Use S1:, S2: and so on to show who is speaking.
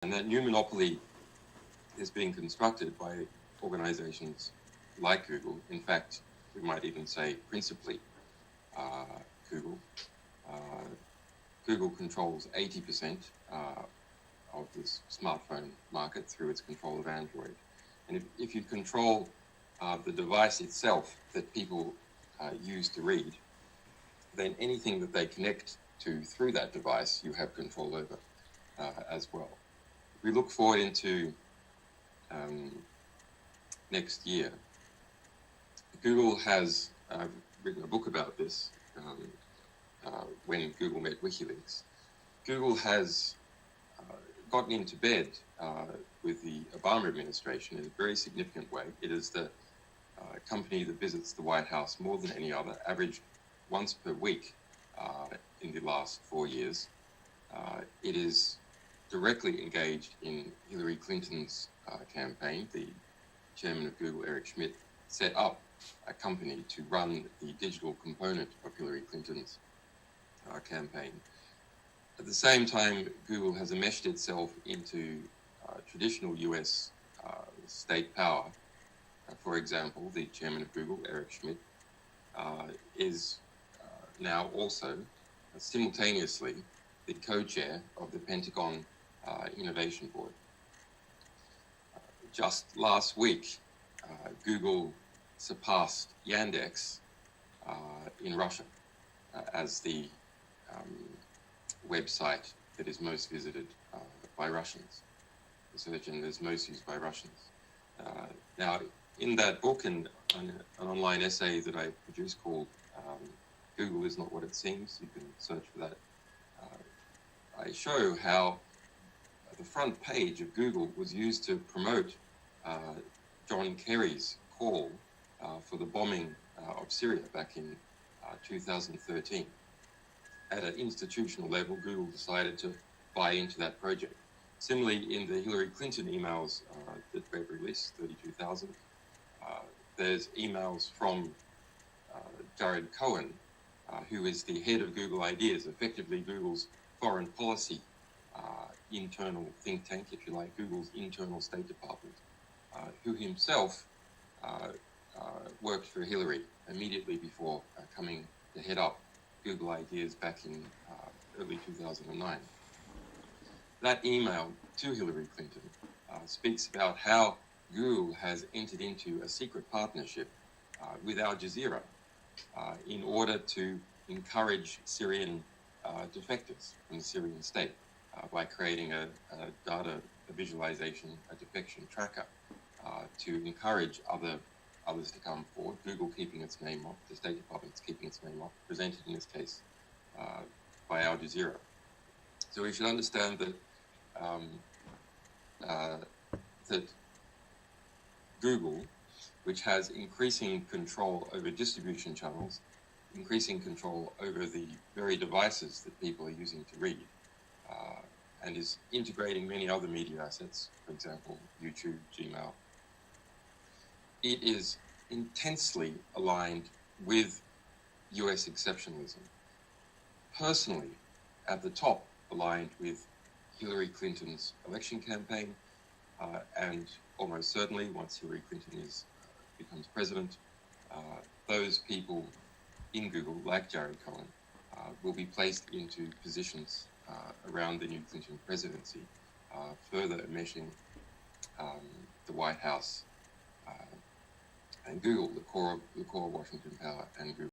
S1: And that new monopoly is being constructed by organizations like Google. In fact, we might even say principally Google. Google controls 80% of this smartphone market through its control of Android. And if you control the device itself that people use to read, then anything that they connect to through that device, you have control over as well. If we look forward into next year, Google has written a book about this when Google met WikiLeaks. Google has gotten into bed with the Obama administration in a very significant way. It is the company that visits the White House more than any other, averaged once per week in the last 4 years. It is directly engaged in Hillary Clinton's campaign. The chairman of Google, Eric Schmidt, set up a company to run the digital component of Hillary Clinton's campaign. At the same time, Google has enmeshed itself into traditional US state power. For example, the chairman of Google, Eric Schmidt, is now also simultaneously the co-chair of the Pentagon Innovation Board. Just last week, Google surpassed Yandex in Russia as the website that is most visited by Russians, the search engine that is most used by Russians. Now, in that book and an online essay that I produced called Google is Not What It Seems, you can search for that, I show how the front page of Google was used to promote John Kerry's call for the bombing of Syria back in 2013. At an institutional level, Google decided to buy into that project. Similarly, in the Hillary Clinton emails that they've released, 32,000, there's emails from Jared Cohen, who is the head of Google Ideas, effectively Google's foreign policy internal think tank, if you like, Google's internal State Department, who himself worked for Hillary immediately before coming to head up Google Ideas back in early 2009. That email to Hillary Clinton speaks about how Google has entered into a secret partnership with Al Jazeera in order to encourage Syrian defectors from the Syrian state by creating a visualization, a defection tracker to encourage others to come forward. Google keeping its name off, the State Department's keeping its name off, presented in this case by Al Jazeera. So we should understand that that Google, which has increasing control over distribution channels, increasing control over the very devices that people are using to read, and is integrating many other media assets, for example, YouTube, Gmail. It is intensely aligned with US exceptionalism. Personally, at the top, aligned with Hillary Clinton's election campaign, and almost certainly, once Hillary Clinton becomes president, those people in Google, like Jared Cohen, will be placed into positions around the new Clinton presidency, further enmeshing the White House and Google, the core of Washington power, and Google.